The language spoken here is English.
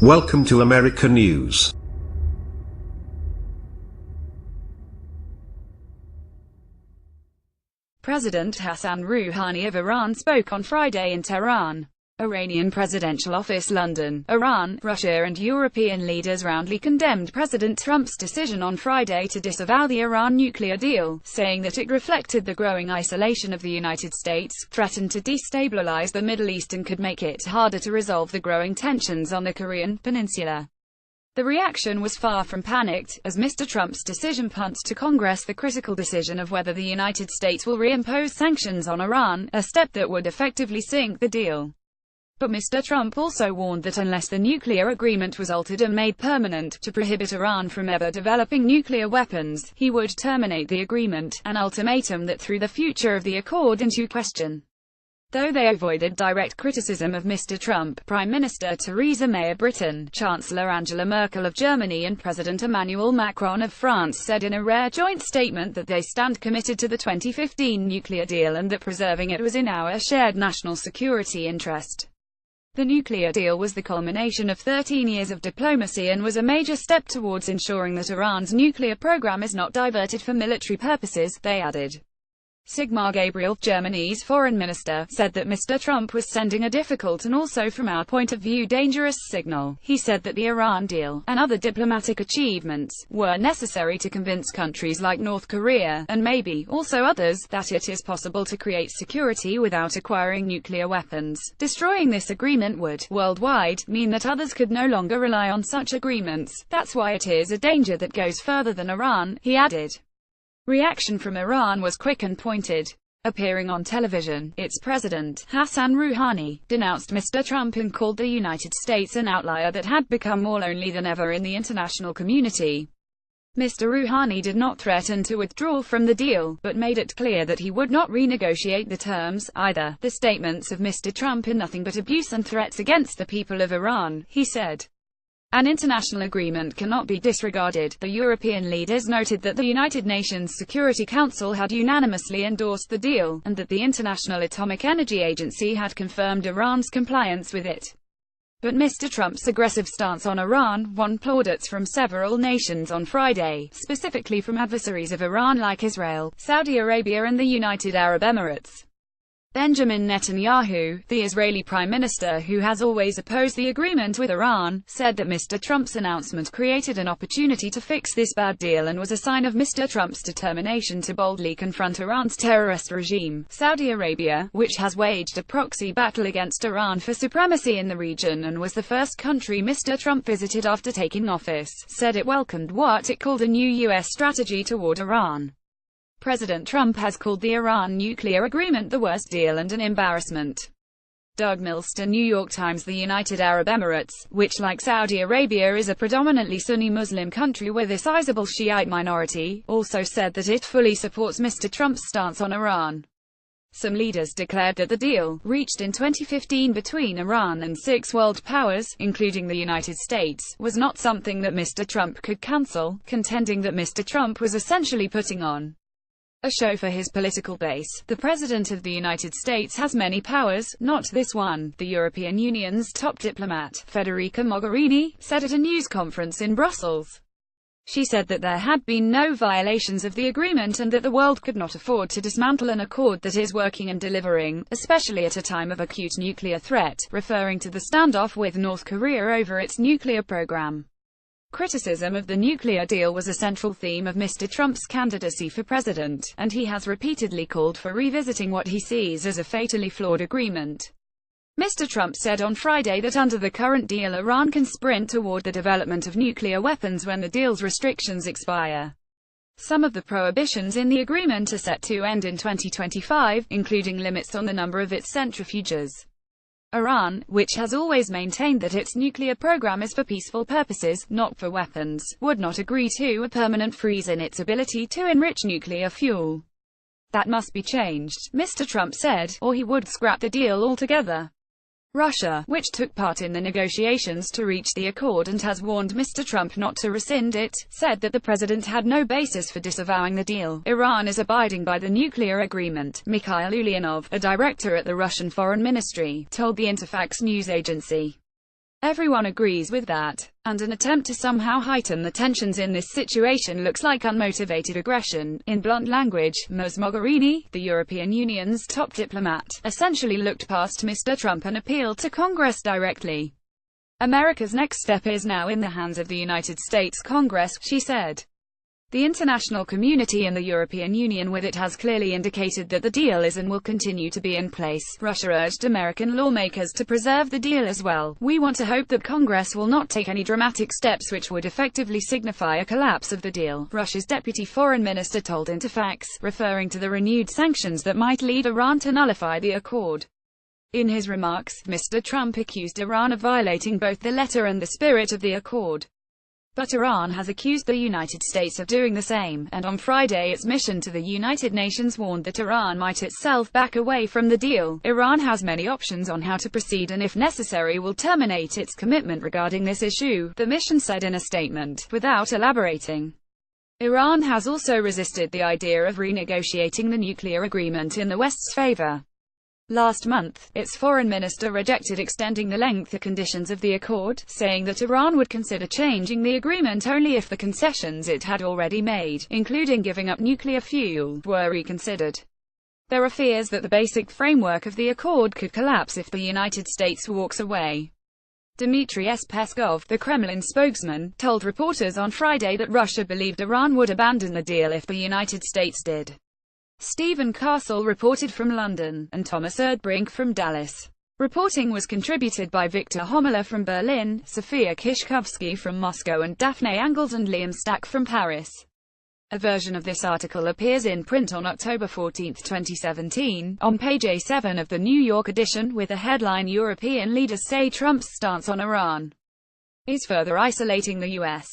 Welcome to America News. President Hassan Rouhani of Iran spoke on Friday in Tehran. Iranian Presidential Office London. Iran, Russia and European leaders roundly condemned President Trump's decision on Friday to disavow the Iran nuclear deal, saying that it reflected the growing isolation of the United States, threatened to destabilize the Middle East and could make it harder to resolve the growing tensions on the Korean peninsula. The reaction was far from panicked, as Mr. Trump's decision punts to Congress the critical decision of whether the United States will reimpose sanctions on Iran, a step that would effectively sink the deal. But Mr. Trump also warned that unless the nuclear agreement was altered and made permanent, to prohibit Iran from ever developing nuclear weapons, he would terminate the agreement, an ultimatum that threw the future of the accord into question. Though they avoided direct criticism of Mr. Trump, Prime Minister Theresa May of Britain, Chancellor Angela Merkel of Germany and President Emmanuel Macron of France said in a rare joint statement that they stand committed to the 2015 nuclear deal and that preserving it was in our shared national security interest. The nuclear deal was the culmination of 13 years of diplomacy and was a major step towards ensuring that Iran's nuclear program is not diverted for military purposes, they added. Sigmar Gabriel, Germany's foreign minister, said that Mr. Trump was sending a difficult and also from our point of view dangerous signal. He said that the Iran deal, and other diplomatic achievements, were necessary to convince countries like North Korea, and maybe also others, that it is possible to create security without acquiring nuclear weapons. Destroying this agreement would, worldwide, mean that others could no longer rely on such agreements. That's why it is a danger that goes further than Iran, he added. Reaction from Iran was quick and pointed. Appearing on television, its president, Hassan Rouhani, denounced Mr. Trump and called the United States an outlier that had become more lonely than ever in the international community. Mr. Rouhani did not threaten to withdraw from the deal, but made it clear that he would not renegotiate the terms, either. The statements of Mr. Trump are nothing but abuse and threats against the people of Iran, he said. An international agreement cannot be disregarded. The European leaders noted that the United Nations Security Council had unanimously endorsed the deal, and that the International Atomic Energy Agency had confirmed Iran's compliance with it. But Mr. Trump's aggressive stance on Iran won plaudits from several nations on Friday, specifically from adversaries of Iran like Israel, Saudi Arabia and the United Arab Emirates. Benjamin Netanyahu, the Israeli prime minister who has always opposed the agreement with Iran, said that Mr. Trump's announcement created an opportunity to fix this bad deal and was a sign of Mr. Trump's determination to boldly confront Iran's terrorist regime. Saudi Arabia, which has waged a proxy battle against Iran for supremacy in the region and was the first country Mr. Trump visited after taking office, said it welcomed what it called a new U.S. strategy toward Iran. President Trump has called the Iran nuclear agreement the worst deal and an embarrassment. Doug Milster, New York Times. The United Arab Emirates, which like Saudi Arabia is a predominantly Sunni Muslim country with a sizable Shiite minority, also said that it fully supports Mr. Trump's stance on Iran. Some leaders declared that the deal, reached in 2015 between Iran and 6 world powers, including the United States, was not something that Mr. Trump could cancel, contending that Mr. Trump was essentially putting on a show for his political base. The President of the United States has many powers, not this one, the European Union's top diplomat, Federica Mogherini, said at a news conference in Brussels. She said that there had been no violations of the agreement and that the world could not afford to dismantle an accord that is working and delivering, especially at a time of acute nuclear threat, referring to the standoff with North Korea over its nuclear program. Criticism of the nuclear deal was a central theme of Mr. Trump's candidacy for president, and he has repeatedly called for revisiting what he sees as a fatally flawed agreement. Mr. Trump said on Friday that under the current deal Iran can sprint toward the development of nuclear weapons when the deal's restrictions expire. Some of the prohibitions in the agreement are set to end in 2025, including limits on the number of its centrifuges. Iran, which has always maintained that its nuclear program is for peaceful purposes, not for weapons, would not agree to a permanent freeze in its ability to enrich nuclear fuel. That must be changed, Mr. Trump said, or he would scrap the deal altogether. Russia, which took part in the negotiations to reach the accord and has warned Mr. Trump not to rescind it, said that the president had no basis for disavowing the deal. Iran is abiding by the nuclear agreement, Mikhail Ulyanov, a director at the Russian Foreign Ministry, told the Interfax news agency. Everyone agrees with that, and an attempt to somehow heighten the tensions in this situation looks like unmotivated aggression. In blunt language, Ms. Mogherini, the European Union's top diplomat, essentially looked past Mr. Trump and appealed to Congress directly. America's next step is now in the hands of the United States Congress, she said. The international community and the European Union with it has clearly indicated that the deal is and will continue to be in place. Russia urged American lawmakers to preserve the deal as well. We want to hope that Congress will not take any dramatic steps which would effectively signify a collapse of the deal, Russia's deputy foreign minister told Interfax, referring to the renewed sanctions that might lead Iran to nullify the accord. In his remarks, Mr. Trump accused Iran of violating both the letter and the spirit of the accord. But Iran has accused the United States of doing the same, and on Friday its mission to the United Nations warned that Iran might itself back away from the deal. Iran has many options on how to proceed and if necessary will terminate its commitment regarding this issue, the mission said in a statement, without elaborating. Iran has also resisted the idea of renegotiating the nuclear agreement in the West's favor. Last month, its foreign minister rejected extending the length of conditions of the accord, saying that Iran would consider changing the agreement only if the concessions it had already made, including giving up nuclear fuel, were reconsidered. There are fears that the basic framework of the accord could collapse if the United States walks away. Dmitry Peskov, the Kremlin spokesman, told reporters on Friday that Russia believed Iran would abandon the deal if the United States did. Stephen Castle reported from London, and Thomas Erdbrink from Dallas. Reporting was contributed by Victor Homela from Berlin, Sofia Kishkovsky from Moscow and Daphne Angles and Liam Stack from Paris. A version of this article appears in print on October 14, 2017, on page A7 of the New York edition, with the headline "European leaders say Trump's stance on Iran is further isolating the U.S."